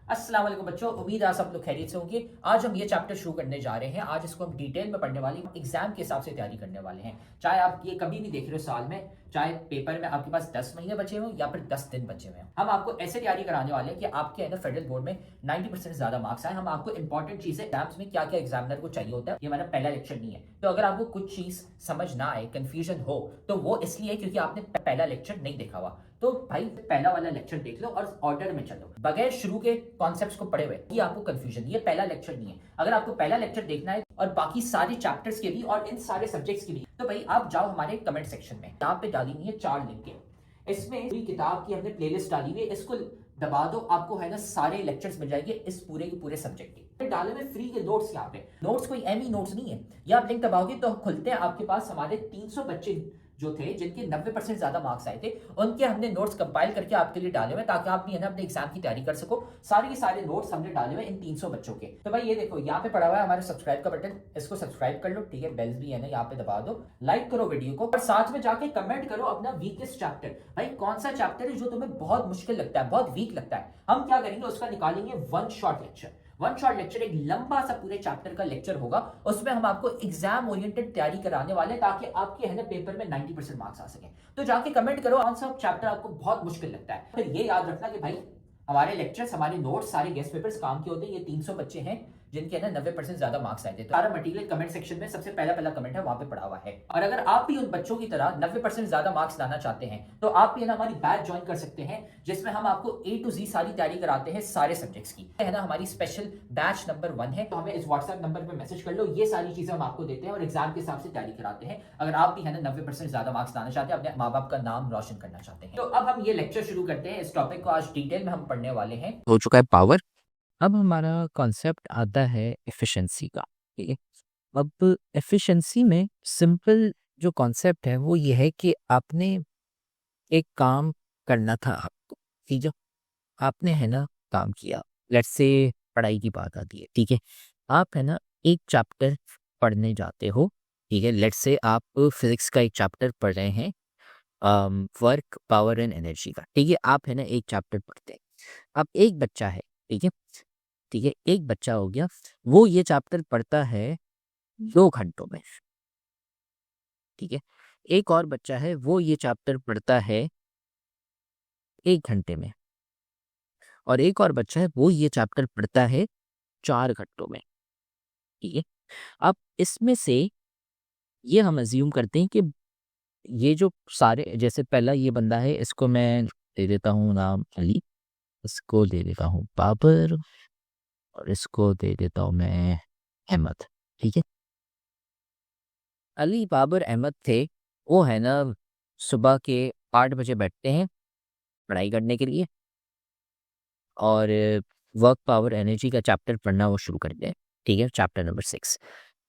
अस्सलाम वालेकुम बच्चों, उम्मीद है आप सब लोग खैरियत से होंगे। आज हम ये चैप्टर शुरू करने जा रहे हैं। आज इसको हम डिटेल में पढ़ने वाले हैं, एग्जाम के हिसाब से तैयारी करने वाले हैं। चाहे आप ये कभी भी देख रहे हो साल में, चाहे पेपर में आपके पास 10 महीने बचे हों या फिर 10 दिन बचे हुए हैं, हम आपको ऐसे तैयारी कराने वाले हैं कि आपके है ना फेडरल बोर्ड में 90% से ज्यादा मार्क्स आए। हम आपको इंपॉर्टेंट चीजें एग्जाम्स में क्या क्या एग्जामिनर को चाहिए होता है, ये हमारा पहला लेक्चर नहीं है। तो अगर आपको कुछ चीज समझ ना आए, कंफ्यूजन हो, तो वो इसलिए क्योंकि आपने पहला लेक्चर नहीं देखा हुआ। तो भाई पहला वाला लेक्चर देख लो और ऑर्डर में चलो, बगैर शुरू के कॉन्सेप्ट्स को पढ़े हुए ये आपको कंफ्यूजन, ये पहला लेक्चर नहीं है। अगर आपको पहला लेक्चर देखना है और बाकी सारे चैप्टर्स के भी और इन सारे सब्जेक्ट्स के भी, तो भाई आप जाओ हमारे कमेंट सेक्शन में, यहाँ पे डाली हुई है 4 लिंक। इसमें पूरी किताब की हमने प्लेलिस्ट डाली हुई है, इसको दबा दो, आपको है ना सारे लेक्चर्स मिल जाएंगे इस पूरे के पूरे सब्जेक्ट के। डाले हुए फ्री के नोट्स, यहाँ पे नोट्स कोई एमी नोट्स नहीं है। ये आप लिंक दबाओगे तो खुलते हैं, आपके पास हमारे 300 बच्चे जो थे जिनके 90% ज्यादा मार्क्स आए थे, उनके हमने नोट्स कंपाइल करके आपके लिए डाले हुए ताकि आप भी है ना अपने एग्जाम की तैयारी कर सको। सारे के सारे नोट्स हमने डाले हुए इन 300 बच्चों के। तो भाई ये देखो यहाँ पे पड़ा हुआ है हमारे सब्सक्राइब का बटन, इसको सब्सक्राइब कर लो, ठीक है। बेल्स भी है ना यहाँ पे दबा दो, लाइक करो वीडियो को और साथ में जाके कमेंट करो अपना वीकेस्ट चैप्टर। भाई कौन सा चैप्टर है जो तुम्हें बहुत मुश्किल लगता है, बहुत वीक लगता है, हम क्या करेंगे उसका निकालेंगे one shot lecture. One shot lecture एक लंबा सा पूरे चैप्टर का लेक्चर होगा, उसमें हम आपको एग्जाम ओरिएंटेड तैयारी कराने वाले हैं ताकि आपके है ना पेपर में 90% मार्क्स आ सके। तो जाके कमेंट करो कौन सा चैप्टर आपको बहुत मुश्किल लगता है। फिर ये याद रखना कि भाई हमारे लेक्चर्स, हमारे नोट्स, सारे गेस्ट पेपर्स काम के होते हैं। ये 300 बच्चे हैं जिनके ना 90% ज्यादा मार्क्स आए थे। तो सारा मटेरियल कमेंट सेक्शन में सबसे पहला कमेंट है, वहां पे पड़ा हुआ है। और अगर आप भी उन बच्चों की तरह 90% ज्यादा मार्क्स लाना चाहते हैं तो आप भी है ना हमारी बैच ज्वाइन कर सकते हैं, जिसमें हम आपको A to Z सारी तैयारी कराते हैं सारे सब्जेक्ट्स की, है ना। हमारी स्पेशल बैच नंबर 1 है, तो हमें इस व्हाट्सएप नंबर पर मैसेज कर लो। ये सारी चीजें हम आपको देते हैं और एग्जाम के हिसाब से तैयारी कराते हैं। अगर आप भी है ना 90% ज्यादा मार्क्स लाना चाहते हैं, अपने माँ बाप का नाम रोशन करना चाहते हैं। तो अब हम ये लेक्चर शुरू करते हैं। इस टॉपिक को आज डिटेल में हम पढ़ने वाले हैं। हो चुका है पावर। अब हमारा कॉन्सेप्ट आता है एफिशिएंसी का। ठीक है, अब एफिशिएंसी में सिंपल जो कॉन्सेप्ट है वो ये है कि आपने एक काम करना था आपको, ठीक है। आपने है ना काम किया, लेट्स से पढ़ाई की बात आती है, ठीक है। आप है ना एक चैप्टर पढ़ने जाते हो, ठीक है। लेट्स से आप फिजिक्स का एक चैप्टर पढ़ रहे हैं, वर्क पावर एंड एनर्जी का, ठीक है। आप है ना एक चैप्टर पढ़ते हैं। अब एक बच्चा है, ठीक है, ठीक है, एक बच्चा हो गया, वो ये चैप्टर पढ़ता है 2 घंटों में, ठीक है। एक और बच्चा है, वो ये चैप्टर पढ़ता है 1 घंटे में, और एक और बच्चा है वो ये चैप्टर पढ़ता है 4 घंटों में, ठीक है। अब इसमें से ये हम अज्यूम करते हैं कि ये जो सारे, जैसे पहला ये बंदा है, इसको मैं दे देता हूँ नाम अली, इसको दे देता हूँ बाबर, और इसको दे देता हूँ मैं अहमद, ठीक है। अली, बाबर, अहमद थे, वो है ना सुबह के 8 बजे बैठते हैं पढ़ाई करने के लिए, और वर्क पावर एनर्जी का चैप्टर पढ़ना वो शुरू करते हैं, ठीक है, चैप्टर नंबर 6।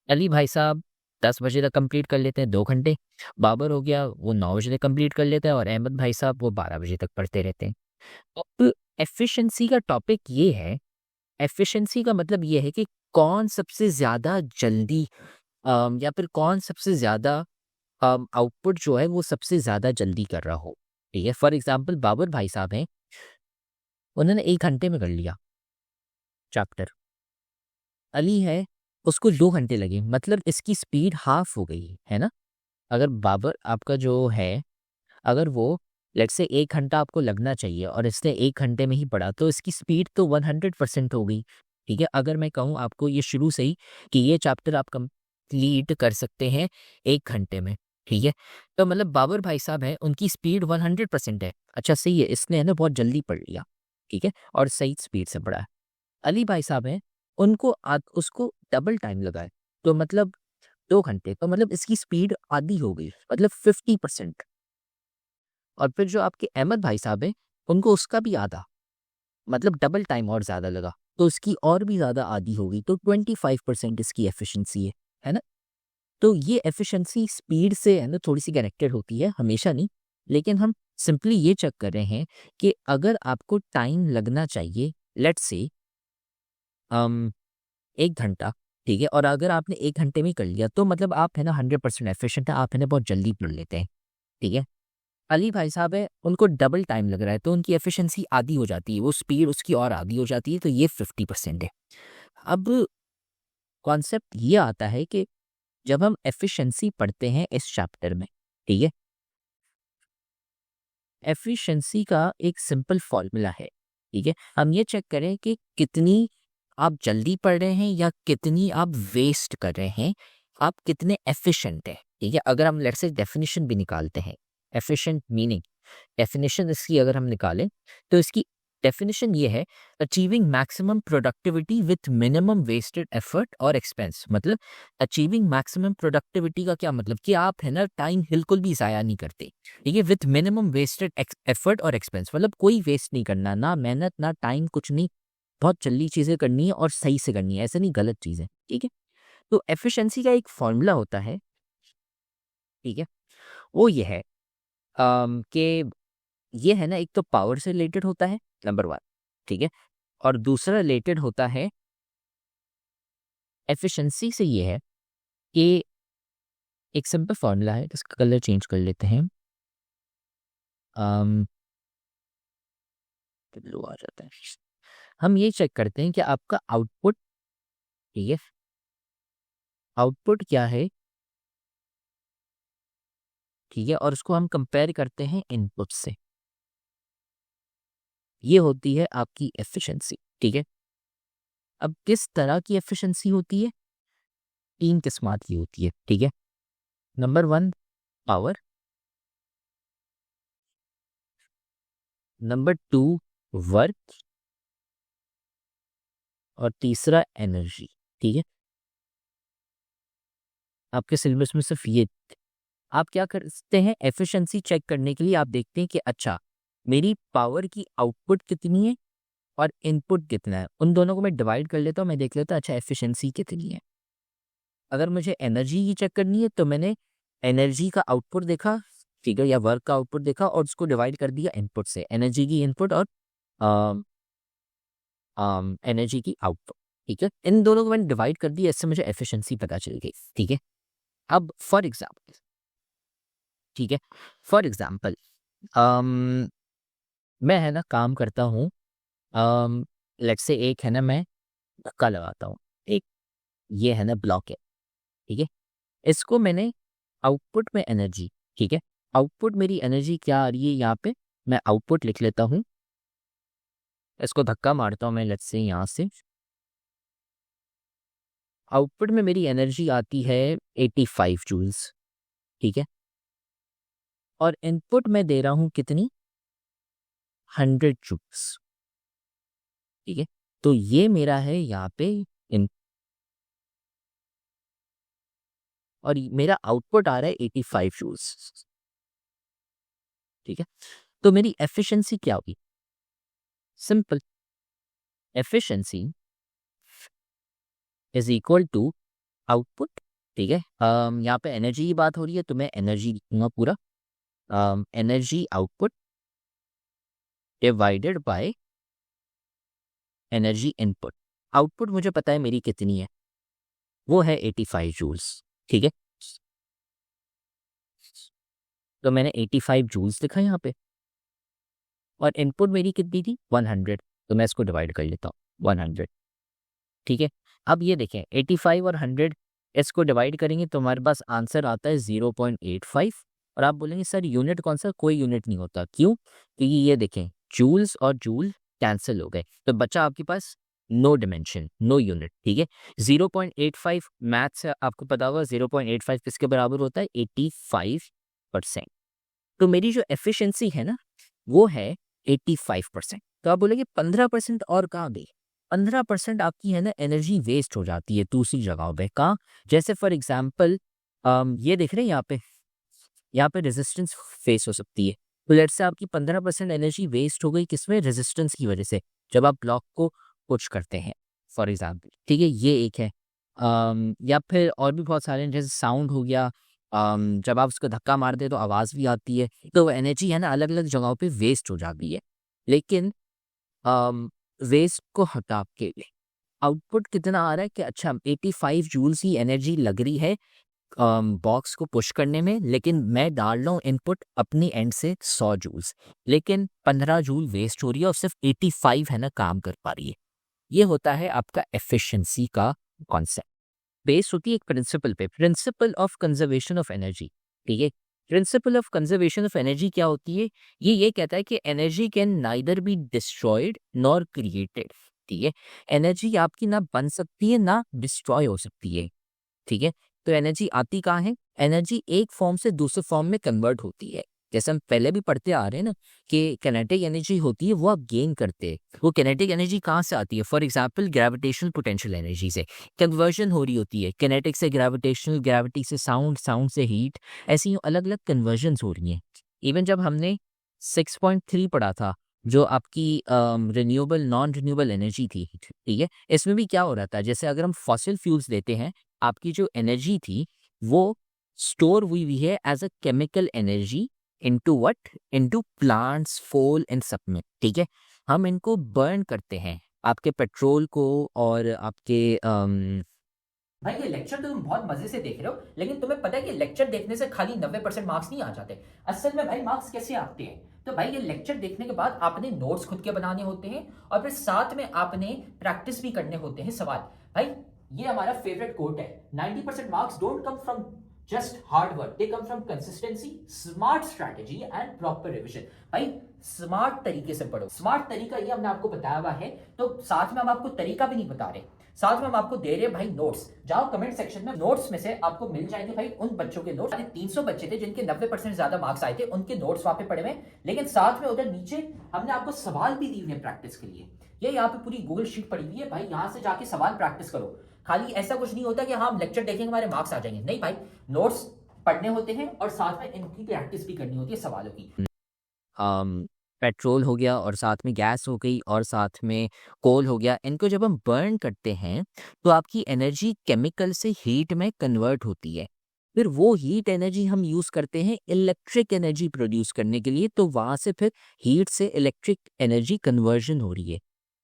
अली भाई साहब 10 बजे तक कंप्लीट कर लेते हैं 2 घंटे, बाबर हो गया वो 9 बजे तक कंप्लीट कर लेता है, और अहमद भाई साहब वो 12 बजे तक पढ़ते रहते हैं। अब एफिशिएंसी का टॉपिक ये है, एफिशिएंसी का मतलब ये है कि कौन सबसे ज़्यादा जल्दी या फिर कौन सबसे ज़्यादा आउटपुट जो है वो सबसे ज़्यादा जल्दी कर रहा हो, ठीक है। फॉर एग्जांपल बाबर भाई साहब हैं, उन्होंने 1 घंटे में कर लिया चैप्टर। अली है, उसको 2 घंटे लगे, मतलब इसकी स्पीड हाफ हो गई है ना। अगर बाबर आपका जो है, अगर वो लेट्स से 1 घंटा आपको लगना चाहिए और इसने 1 घंटे में ही पढ़ा, तो इसकी स्पीड तो 100% हो गई, ठीक है। अगर मैं कहूँ आपको ये शुरू से ही कि ये चैप्टर आप कंप्लीट कर सकते हैं 1 घंटे में, ठीक है, तो मतलब बाबर भाई साहब हैं, उनकी स्पीड 100% है। अच्छा सही है, इसने है ना बहुत जल्दी पढ़ लिया, ठीक है, और सही स्पीड से पढ़ा है। अली भाई साहब हैं, उनको उसको डबल टाइम लगा है, तो मतलब 2 घंटे, तो मतलब इसकी स्पीड आधी हो गई, मतलब 50%। और फिर जो आपके अहमद भाई साहब हैं, उनको उसका भी आधा, मतलब डबल टाइम और ज़्यादा लगा, तो इसकी और भी ज़्यादा आधी होगी, तो 25% इसकी एफिशिएंसी है ना। तो ये एफिशिएंसी स्पीड से है ना थोड़ी सी कनेक्टेड होती है, हमेशा नहीं, लेकिन हम सिंपली ये चेक कर रहे हैं कि अगर आपको टाइम लगना चाहिए लेट्स से 1 घंटा, ठीक है, और अगर आपने 1 घंटे में कर लिया, तो मतलब आप है ना 100% एफिशिएंट है, आप है ना बहुत जल्दी पढ़ लेते हैं, ठीक है। अली भाई साहब है, उनको डबल टाइम लग रहा है, तो उनकी एफिशिएंसी आधी हो जाती है, वो स्पीड उसकी और आधी हो जाती है, तो ये 50% है। अब कॉन्सेप्ट ये आता है कि जब हम एफिशिएंसी पढ़ते हैं इस चैप्टर में, ठीक है, एफिशिएंसी का एक सिंपल फॉर्मूला है, ठीक है, हम ये चेक करें कि कितनी आप जल्दी पढ़ रहे हैं या कितनी आप वेस्ट कर रहे हैं, आप कितने एफिशिएंट हैं, ठीक है। अगर हम लेट्स से डेफिनेशन भी निकालते हैं, एफिशिएंट मीनिंग, डेफिनेशन इसकी अगर हम निकालें तो इसकी डेफिनेशन ये है, achieving maximum productivity with minimum wasted effort और एक्सपेंस। मतलब अचीविंग मैक्सिमम प्रोडक्टिविटी का क्या मतलब कि आप है ना टाइम बिल्कुल भी ज़ाया नहीं करते, ठीक है, विथ मिनिमम वेस्टेड एफर्ट और एक्सपेंस, मतलब कोई वेस्ट नहीं करना, ना मेहनत ना टाइम, कुछ नहीं, बहुत जल्दी चीज़ें करनी है और सही से करनी है, ऐसे नहीं गलत चीज़ें, ठीक है। तो एफिशिएंसी का एक फॉर्मूला होता है, ठीक है, वो ये है कि ये है ना, एक तो पावर से रिलेटेड होता है नंबर 1, ठीक है, और दूसरा रिलेटेड होता है एफिशिएंसी से, ये है कि एक सिंपल फॉर्मूला है, इसका कलर चेंज कर लेते हैं, अम, ब्लू आ जाता है। हम ये चेक करते हैं कि आपका आउटपुट, ठीक है, आउटपुट क्या है, ठीक है, और उसको हम कंपेयर करते हैं इनपुट से, ये होती है आपकी एफिशिएंसी, ठीक है। अब किस तरह की एफिशिएंसी होती है, 3 किस्मात की होती है, ठीक है। नंबर 1 पावर, नंबर 2 वर्क, और तीसरा एनर्जी, ठीक है। आपके सिलेबस में सिर्फ ये, आप क्या करते हैं एफिशिएंसी चेक करने के लिए, आप देखते हैं कि अच्छा मेरी पावर की आउटपुट कितनी है और इनपुट कितना है, उन दोनों को मैं डिवाइड कर लेता हूँ, मैं देख लेता हूँ अच्छा एफिशिएंसी कितनी है। अगर मुझे एनर्जी की चेक करनी है तो मैंने एनर्जी का आउटपुट देखा, फिगर या वर्क का आउटपुट देखा और उसको डिवाइड कर दिया इनपुट से, एनर्जी की इनपुट और एनर्जी की आउटपुट, ठीक है, इन दोनों को मैंने डिवाइड कर दिया, इससे मुझे एफिशिएंसी पता चल गई, ठीक है। अब फॉर एग्जाम्पल, ठीक है, फॉर एग्जाम्पल मैं है ना काम करता हूँ, लेट्स से एक है ना मैं धक्का लगाता हूँ, एक ये है ना ब्लॉक है, ठीक है, इसको मैंने आउटपुट में एनर्जी, ठीक है, आउटपुट मेरी एनर्जी क्या आ रही है यहाँ पे, मैं आउटपुट लिख लेता हूँ, इसको धक्का मारता हूँ मैं लेट्स से यहाँ से, आउटपुट में मेरी एनर्जी आती है 85 जूल्स, ठीक है, और इनपुट में दे रहा हूँ कितनी, 100 जूल्स, ठीक है। तो ये मेरा है यहाँ पे इन, और मेरा आउटपुट आ रहा है 85 जूल्स, ठीक है। तो मेरी एफिशिएंसी क्या होगी, simple, efficiency is equal to output, ठीक है। यहाँ पे एनर्जी की बात हो रही है तो मैं एनर्जी लिखूंगा पूरा, energy output divided by energy input. Output मुझे पता है मेरी कितनी है, वो है 85 जूल्स, ठीक है। तो मैंने 85 जूल्स लिखा यहाँ पे, और इनपुट मेरी कितनी थी 100, तो मैं इसको डिवाइड कर लेता हूँ 100, ठीक है। अब ये देखें 85 और 100 इसको डिवाइड करेंगे तो हमारे पास आंसर आता है 0.85, और आप बोलेंगे सर यूनिट कौन सा, कोई यूनिट नहीं होता, क्यों, क्योंकि ये देखें जूल्स और जूल कैंसिल हो गए, तो बचा आपके पास नो डिमेंशन, नो यूनिट, ठीक है। 0.85 मैथ से आपको पता होगा 0.85 किसके बराबर होता है, 85%। तो मेरी जो एफिशिएंसी है ना वो है 85%। तो आप बोलेंगे 15% और कहाँ गई, 15% आपकी है ना एनर्जी वेस्ट हो जाती है दूसरी जगहों पे, कहाँ, जैसे फॉर एग्जांपल ये देख रहे हैं यहाँ पे रेजिस्टेंस फेस हो सकती है, तो लेट्स से आपकी 15% एनर्जी वेस्ट हो गई किसमें, रेजिस्टेंस की वजह से, जब आप ब्लॉक को पुश करते हैं फॉर एग्जांपल, ठीक है, ये एक है। या फिर और भी बहुत सारे हैं, जैसे साउंड हो गया, जब आप उसको धक्का मारते हैं तो आवाज़ भी आती है, तो वो एनर्जी है ना अलग अलग जगहों पे वेस्ट हो जाती है, लेकिन वेस्ट को हटा के आउटपुट कितना आ रहा है कि अच्छा 85 जूल्स की एनर्जी लग रही है बॉक्स को पुश करने में, लेकिन मैं डाल रहा हूँ इनपुट अपनी एंड से 100 जूल्स, लेकिन 15 जूल वेस्ट हो रही है और सिर्फ 85 है ना काम कर पा रही है। ये होता है आपका एफिशिएंसी का कॉन्सेप्ट। बेस होती है एक प्रिंसिपल पे, principle of conservation of energy. ठीक है, principle of conservation of energy क्या होती है? ये कहता है कि energy can neither be destroyed nor created. ठीक है, एनर्जी आपकी ना बन सकती है ना डिस्ट्रॉय हो सकती है। ठीक है, तो एनर्जी आती कहाँ है? एनर्जी एक फॉर्म से दूसरे फॉर्म में कन्वर्ट होती है। जैसे हम पहले भी पढ़ते आ रहे हैं ना कि किनेटिक एनर्जी होती है, वो आप गेन करते हैं। वो किनेटिक एनर्जी कहाँ से आती है? For example gravitational potential energy से कन्वर्जन हो रही होती है। किनेटिक से ग्रेविटेशनल, ग्रेविटी से साउंड, साउंड से हीट, ऐसी अलग अलग कन्वर्जन्स हो रही हैं। इवन जब हमने 6.3 पढ़ा था, जो आपकी रिन्यूएबल नॉन रिन्यूएबल एनर्जी थी, ठीक है, इसमें भी क्या हो रहा था? जैसे अगर हम फॉसिल फ्यूल्स लेते हैं, आपकी जो एनर्जी थी वो स्टोर हुई है as a chemical energy into what? Into plants, fall and सब में। ठीक है, हम इनको बर्न करते हैं, आपके पेट्रोल को और आपके भाई ये लेक्चर तो तुम बहुत मजे से देख रहे हो, लेकिन तुम्हें पता है कि लेक्चर देखने से खाली 90% मार्क्स नहीं आ जाते। असल में भाई मार्क्स कैसे आते हैं? तो भाई ये लेक्चर देखने के बाद आपने नोट्स खुद के बनाने होते हैं और फिर साथ में आपने प्रैक्टिस भी करने होते हैं सवाल। भाई ये हमारा फेवरेट कोट है, 90% marks don't come from just hard work, they come from consistency, smart strategy and proper revision. भाई स्मार्ट तरीके से पढ़ो। स्मार्ट तरीका ये हमने आपको बताया हुआ है, तो साथ में हम आपको तरीका भी नहीं बता रहे, साथ में हम आपको दे रहे हैं भाई नोट्स। जाओ कमेंट सेक्शन में, नोट्स में से आपको मिल जाएंगे भाई उन बच्चों के नोट्स। 300 बच्चे थे जिनके 90% ज्यादा मार्क्स आए थे, उनके नोट्स वहां पे पड़े हुए, लेकिन साथ में उधर नीचे हमने आपको सवाल भी दिए हैं प्रैक्टिस के लिए। ये यहाँ पे पूरी गूगल शीट पड़ी हुई है भाई, यहाँ से जाके सवाल प्रैक्टिस करो। खाली ऐसा कुछ नहीं होता कि हाँ हम लेक्चर देखेंगे हमारे मार्क्स आ जाएंगे, नहीं भाई, नोट्स पढ़ने होते हैं और साथ में इनकी प्रैक्टिस भी करनी होती है सवालों की। पेट्रोल हो गया और साथ में गैस हो गई और साथ में कोल हो गया, इनको जब हम बर्न करते हैं तो आपकी एनर्जी केमिकल से हीट में कन्वर्ट होती है। फिर वो हीट एनर्जी हम यूज़ करते हैं इलेक्ट्रिक एनर्जी प्रोड्यूस करने के लिए, तो वहाँ से फिर हीट से इलेक्ट्रिक एनर्जी कन्वर्जन हो रही है।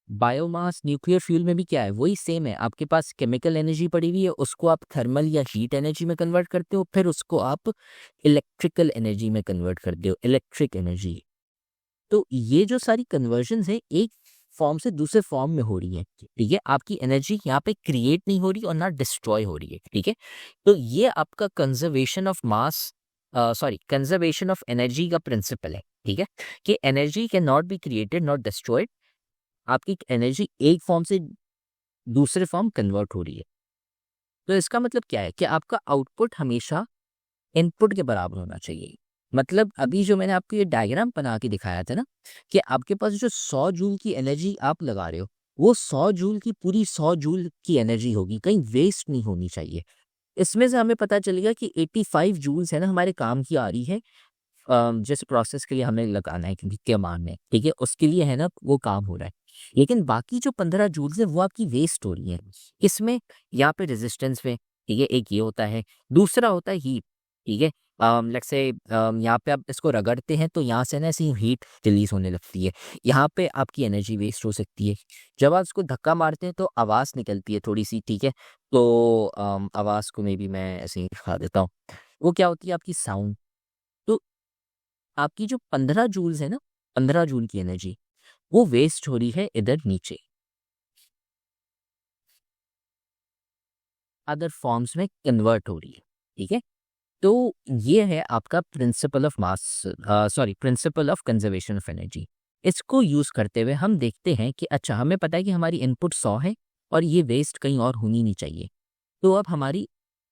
बायोमास, न्यूक्लियर फ्यूल में भी क्या है? वही सेम है, आपके पास केमिकल एनर्जी पड़ी हुई है, उसको आप थर्मल या हीट एनर्जी में कन्वर्ट करते हो, फिर उसको आप इलेक्ट्रिकल एनर्जी में कन्वर्ट करते हो, इलेक्ट्रिक एनर्जी। तो ये जो सारी कन्वर्जन्स है एक फॉर्म से दूसरे फॉर्म में हो रही है। ठीक है, आपकी एनर्जी यहाँ पे क्रिएट नहीं हो रही और ना डिस्ट्रॉय हो रही है। ठीक है, तो ये आपका conservation of mass, sorry, conservation of energy का प्रिंसिपल है। ठीक है, कि energy can not be created not destroyed, आपकी एनर्जी एक फॉर्म से दूसरे फॉर्म कन्वर्ट हो रही है। तो इसका मतलब क्या है? कि आपका आउटपुट हमेशा इनपुट के बराबर होना चाहिए। मतलब अभी जो मैंने आपको ये डायग्राम बना के दिखाया था ना, कि आपके पास जो 100 जूल की एनर्जी आप लगा रहे हो, वो 100 जूल की पूरी 100 जूल की एनर्जी होगी, कहीं वेस्ट नहीं होनी चाहिए। इसमें से हमें पता चलेगा कि 85 जूल्स है ना हमारे काम की आ रही है, जिस प्रोसेस के लिए हमें लगाना है क्योंकि क्या मान है, ठीक है, उसके लिए है ना वो काम हो रहा है। लेकिन बाकी जो 15 जूल्स है वो आपकी वेस्ट हो रही है। इसमें यहाँ पे रेजिस्टेंस में, ठीक है, एक ये होता है, दूसरा होता है हीट। ठीक है, लेट्स से यहाँ पे आप इसको रगड़ते हैं तो यहाँ से ना ऐसी हीट रिलीज होने लगती है, यहाँ पे आपकी एनर्जी वेस्ट हो सकती है। जब आप इसको धक्का मारते हैं तो आवाज़ निकलती है थोड़ी सी। ठीक है, तो आवाज़ को मे भी मैं ऐसे ही दिखा देता हूँ, वो क्या होती है आपकी साउंड। तो आपकी जो 15 जूल्स है ना, 15 जूल की एनर्जी वो वेस्ट हो रही है इधर नीचे, अदर फॉर्म्स में कन्वर्ट हो रही है। ठीक है, तो ये है आपका principle of mass, sorry, principle of conservation of energy. इसको यूज करते हुए हम देखते हैं कि अच्छा, हमें पता है कि हमारी इनपुट 100 है और ये वेस्ट कहीं और होनी नहीं चाहिए। तो अब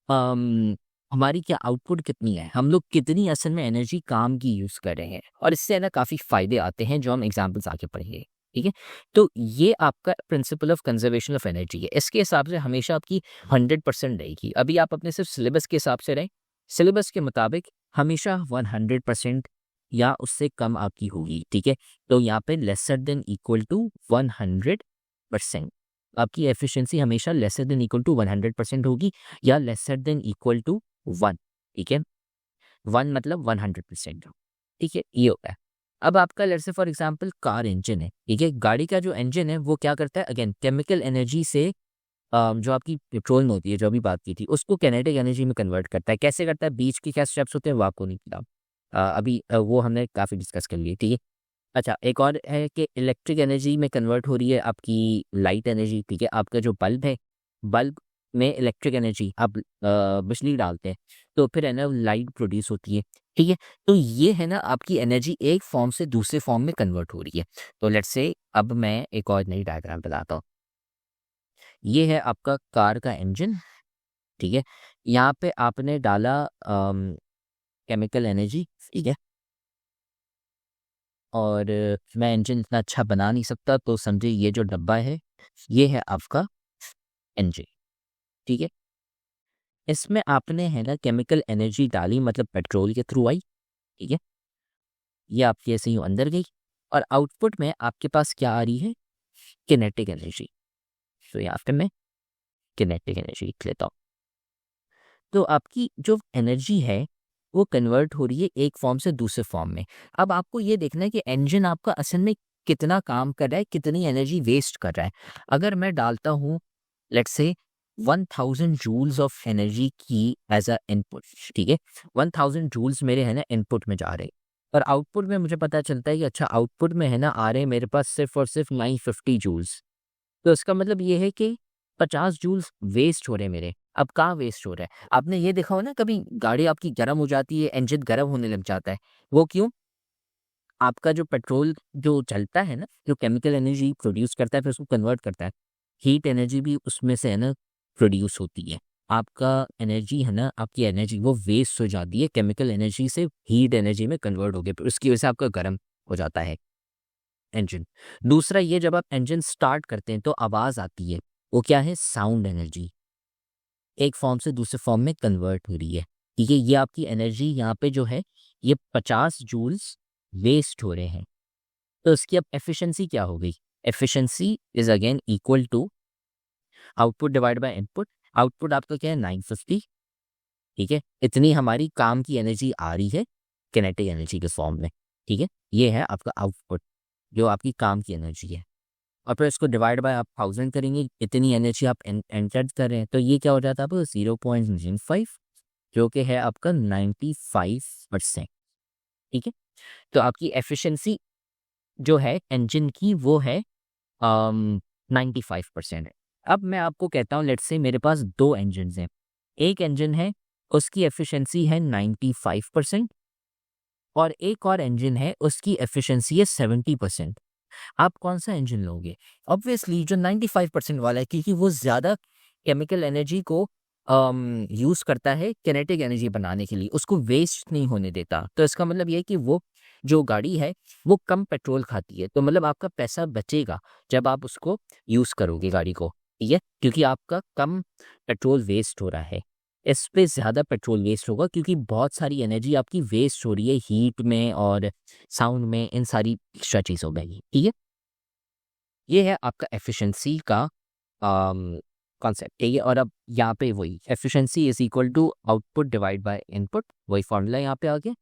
अम, हमारी क्या आउटपुट कितनी है, हम लोग कितनी असल में एनर्जी काम की यूज कर रहे हैं, और इससे है ना काफी फायदे आते हैं जो हम एग्जाम्पल्स आगे पढ़ेंगे। ठीक है, तो ये आपका principle of conservation of energy है। इसके हिसाब से हमेशा आपकी 100% रहेगी। अभी आप अपने सिर्फ सिलेबस के हिसाब से रहें, सिलेबस के मुताबिक हमेशा 100% या उससे कम आपकी होगी। ठीक है, तो यहाँ पे लेसर देन इक्वल टू 100%, आपकी एफिशिएंसी हमेशा लेसर देन इक्वल टू 100% होगी या लेसर देन इक्वल टू 1। ठीक है, 1 मतलब 100%। ठीक है, ये होता है। अब आपका let's say for example car engine है। ठीक है, गाड़ी का जो इंजन है वो क्या करता है? अगेन केमिकल एनर्जी से जो आपकी पेट्रोल में होती है, जो अभी बात की थी, उसको काइनेटिक एनर्जी में कन्वर्ट करता है। कैसे करता है, बीच के क्या स्टेप्स होते हैं वो आपको नहीं पता। अभी वो हमने काफ़ी डिस्कस कर लिए, ठीक है। अच्छा, एक और है कि इलेक्ट्रिक एनर्जी में कन्वर्ट हो रही है आपकी लाइट एनर्जी, ठीक है। आपका जो बल्ब है, बल्ब में इलेक्ट्रिक एनर्जी आप बिजली डालते हैं, तो फिर है ना लाइट प्रोड्यूस होती है, ठीक है। तो ये है ना आपकी एनर्जी एक फॉर्म से दूसरे फॉर्म में कन्वर्ट हो रही है। तो लेट्स से अब मैं एक और नई डायग्राम बताता हूँ। ये है आपका कार का इंजन, ठीक है। यहाँ पे आपने डाला केमिकल एनर्जी, ठीक है। और मैं इंजन इतना अच्छा बना नहीं सकता, तो समझिए ये जो डब्बा है ये है आपका इंजन, ठीक है। इसमें आपने है ना केमिकल एनर्जी डाली, मतलब पेट्रोल के थ्रू आई, ठीक है। ये आपकी ऐसे ही अंदर गई और आउटपुट में आपके पास क्या आ रही है, किनेटिक एनर्जी। तो यहाँ पे मैं किनेटिक एनर्जी लिख लेता हूँ। तो आपकी जो एनर्जी है वो कन्वर्ट हो रही है एक फॉर्म से दूसरे फॉर्म में। अब आपको ये देखना है कि इंजन आपका असल में कितना काम कर रहा है, कितनी एनर्जी वेस्ट कर रहा है। अगर मैं डालता हूँ let's say 1000 joules of energy की एज अ इनपुट, ठीक है। 1000 जूल्स मेरे है ना इनपुट में जा रहे हैं, और आउटपुट में मुझे पता चलता है कि अच्छा आउटपुट में है ना आ रहे हैं मेरे पास सिर्फ और सिर्फ 950 जूल्स। तो इसका मतलब ये है कि 50 जूल्स वेस्ट हो रहे हैं मेरे। अब कहाँ वेस्ट हो रहा है, आपने ये देखा हो ना कभी गाड़ी आपकी गर्म हो जाती है, इंजन गर्म होने लग जाता है, वो क्यों? आपका जो पेट्रोल जो चलता है ना, जो केमिकल एनर्जी प्रोड्यूस करता है फिर उसको कन्वर्ट करता है, हीट एनर्जी भी उसमें से है ना प्रोड्यूस होती है। आपका एनर्जी है ना, आपकी एनर्जी वो वेस्ट हो जाती है, केमिकल एनर्जी से हीट एनर्जी में कन्वर्ट हो गया, फिर उसकी वजह से आपका गर्म हो जाता है इंजन। दूसरा ये, जब आप इंजन स्टार्ट करते हैं तो आवाज़ आती है, वो क्या है, साउंड एनर्जी, एक फॉर्म से दूसरे फॉर्म में कन्वर्ट हो रही है, ठीक है। ये आपकी एनर्जी यहाँ पे जो है ये 50 जूल्स वेस्ट हो रहे हैं। तो इसकी अब एफिशिएंसी क्या हो गई, efficiency is again equal to output divide by input. Output आपका क्या है 950, ठीक है। इतनी हमारी काम की एनर्जी आ रही है किनेटिक एनर्जी के फॉर्म में, ठीक है। ये है आपका आउटपुट जो आपकी काम की एनर्जी है, और फिर इसको डिवाइड बाय आप 1000 करेंगे, इतनी एनर्जी आप एंटर कर रहे हैं, तो ये क्या हो जाता है आपको 0.05, जो कि है आपका 95%, ठीक है। तो आपकी एफिशिएंसी जो है इंजन की वो है 95% है। अब मैं आपको कहता हूँ लेट्स से मेरे पास दो इंजन हैं, एक इंजन है उसकी एफिशिएंसी है 95% और एक और इंजन है उसकी एफिशिएंसी है 70%। आप कौन सा इंजन लोगे? ऑब्वियसली जो 95% वाला है, क्योंकि वो ज़्यादा केमिकल एनर्जी को यूज़ करता है किनेटिक एनर्जी बनाने के लिए, उसको वेस्ट नहीं होने देता। तो इसका मतलब ये है कि वो जो गाड़ी है वो कम पेट्रोल खाती है, तो मतलब आपका पैसा बचेगा जब आप उसको यूज़ करोगे गाड़ी को, ठीक है, क्योंकि आपका कम पेट्रोल वेस्ट हो रहा है। इस पे ज़्यादा पेट्रोल वेस्ट होगा क्योंकि बहुत सारी एनर्जी आपकी वेस्ट हो रही है हीट में और साउंड में, इन सारी एक्स्ट्रा चीज़ों में ही, ठीक है। ये है आपका एफिशिएंसी का कॉन्सेप्ट, ठीक है। और अब यहाँ पे वही efficiency is equal to output divide by input, वही फॉर्मूला यहाँ पे आ गया,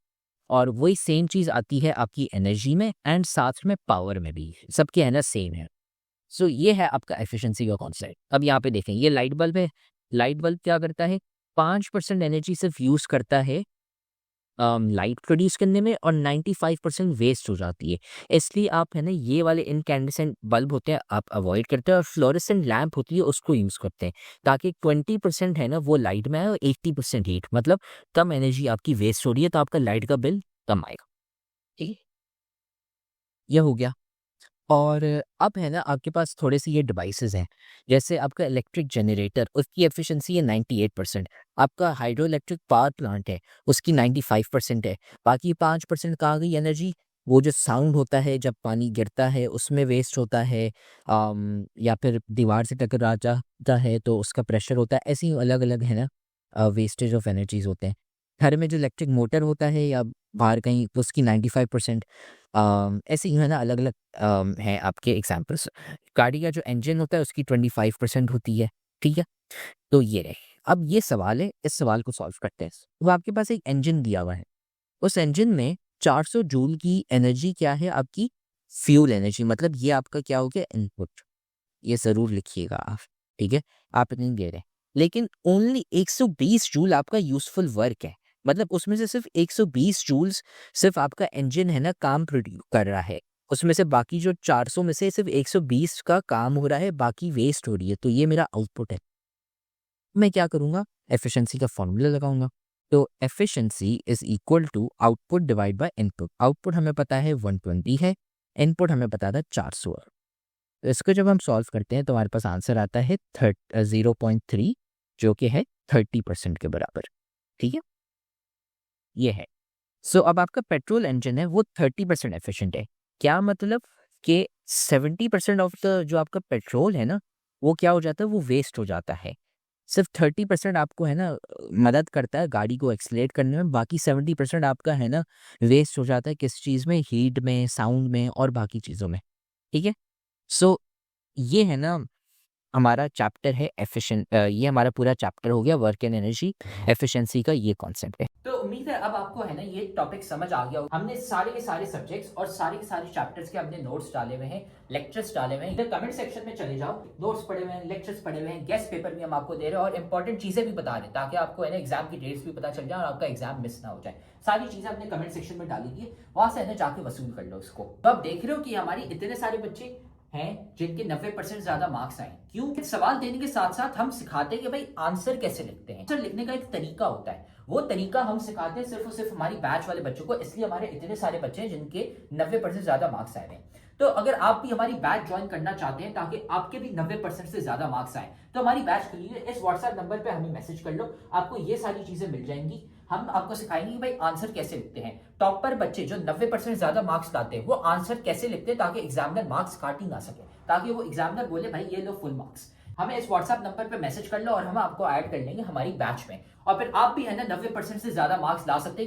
और वही सेम चीज़ आती है आपकी एनर्जी में एंड साथ में पावर में भी, सबके है ना सेम है। सो ये है आपका एफिशिएंसी का कॉन्सेप्ट। अब यहाँ पे देखें, ये लाइट बल्ब है, लाइट बल्ब क्या करता है, 5% एनर्जी सिर्फ यूज़ करता है लाइट प्रोड्यूस करने में, और 95% वेस्ट हो जाती है। इसलिए आप है ना ये वाले इनकैंडेसेंट बल्ब होते हैं आप अवॉइड करते हैं, और फ्लोरेसेंट लैंप होती है उसको यूज़ करते हैं, ताकि 20% है ना वो लाइट में आए और 80% हीट, मतलब कम एनर्जी आपकी वेस्ट हो रही है, तो आपका लाइट का बिल कम आएगा, ठीक है। ये हो गया। और अब है ना आपके पास थोड़े से ये डिवाइसेस हैं, जैसे आपका इलेक्ट्रिक जनरेटर, उसकी एफिशिएंसी है 98%। आपका हाइड्रो इलेक्ट्रिक पावर प्लांट है, उसकी 95% है। बाकी 5% कहाँ गई एनर्जी, वो जो साउंड होता है जब पानी गिरता है उसमें वेस्ट होता है, या फिर दीवार से टकरा जाता है तो उसका प्रेशर होता है, ऐसे ही अलग अलग है ना वेस्टेज ऑफ एनर्जीज होते हैं। घर में जो इलेक्ट्रिक मोटर होता है या बाहर कहीं, उसकी 95%, ऐसे ही है ना अलग अलग हैं आपके एग्जाम्पल्स। गाड़ी का जो इंजन होता है उसकी 25% होती है, ठीक है। तो ये रहे। अब ये सवाल है, इस सवाल को सॉल्व करते हैं। वो आपके पास एक इंजन दिया हुआ है, उस इंजन में 400 जूल की एनर्जी क्या है आपकी, फ्यूल एनर्जी, मतलब ये आपका क्या हो गया इनपुट, ये ज़रूर लिखिएगा आप, ठीक है, आप इतनी दे रहे हैं, लेकिन ओनली 120 जूल आपका यूजफुल वर्क है, मतलब उसमें से सिर्फ 120 जूल्स सिर्फ आपका इंजन है ना काम प्रोड्यूस कर रहा है, उसमें से बाकी जो 400 में से सिर्फ 120 का काम हो रहा है, बाकी वेस्ट हो रही है, तो ये मेरा आउटपुट है। मैं क्या करूँगा, एफिशिएंसी का फॉर्मूला लगाऊंगा। तो efficiency is equal to output divide by input. Output हमें पता है 120 है, इनपुट हमें पता था 400 है। तो इसको जब हम सॉल्व करते हैं तो हमारे पास आंसर आता है 0.3, जो कि है 30% के बराबर। ठीक है, ये है। सो अब आपका पेट्रोल इंजन है वो 30% एफिशिएंट है। क्या मतलब कि 70% ऑफ द जो आपका पेट्रोल है ना, वो क्या हो जाता है, वो वेस्ट हो जाता है। सिर्फ 30% आपको है ना मदद करता है गाड़ी को एक्सलेट करने में, बाकी 70% आपका है ना वेस्ट हो जाता है किस चीज़ में, हीट में, साउंड में और बाकी चीज़ों में। ठीक है, सो ये है ना हमारा चैप्टर है ये हमारा पूरा चैप्टर हो गया वर्क एंड एनर्जी एफिशिएंसी का, ये कॉन्सेप्ट है। तो उम्मीद है अब आपको है ना ये टॉपिक समझ आ गया होगा। हमने सारे के सारे सब्जेक्ट्स और सारे के सारे चैप्टर्स के हमने नोट्स डाले हुए हैं, लेक्चर्स डाले हुए हैं। इधर कमेंट सेक्शन में चले जाओ, नोट्स पढ़े हुए हैं, लेक्चर्स पढ़े हुए हैं, गेस्ट पेपर भी हम आपको दे रहे हैं और इंपॉर्टेंट चीजें भी बता रहे हैं, ताकि आपको है ना एग्जाम की डेट्स भी पता चल जाए और आपका एग्जाम मिस ना हो जाए। सारी चीजें हमने कमेंट सेक्शन में डाली थी, वहां से है ना जाके वसूल कर लो उसको। तो आप देख रहे हो कि हमारी इतने सारे बच्चे हैं जिनके 90% ज्यादा मार्क्स आए। क्यों? सवाल देने के साथ साथ हम सिखाते हैं कि भाई आंसर कैसे लिखते हैं। आंसर लिखने का एक तरीका होता है, वो तरीका हम सिखाते हैं सिर्फ और सिर्फ हमारी बैच वाले बच्चों को, इसलिए हमारे इतने सारे बच्चे हैं जिनके 90% ज्यादा मार्क्स आए हैं। तो अगर आप भी हमारी बैच ज्वाइन करना चाहते हैं ताकि आपके भी 90% से ज्यादा मार्क्स आए, तो हमारी बैच के लिए इस व्हाट्सएप नंबर पे हमें मैसेज कर लो, आपको ये सारी चीजें मिल जाएंगी। हम आपको सिखाएंगे कि भाई आंसर कैसे लिखते हैं। टॉपर बच्चे जो 90% ज्यादा मार्क्स लाते हैं वो आंसर कैसे लिखते हैं ताकि एग्जामिनर मार्क्स काट ही ना सके, ताकि वो एग्जामिनर बोले भाई ये लो फुल मार्क्स। हमें इस व्हाट्सएप नंबर पे मैसेज कर लो और हम आपको ऐड कर लेंगे हमारी बैच में, और फिर आप भी है ना 90% से ज्यादा मार्क्स ला सकते हैं।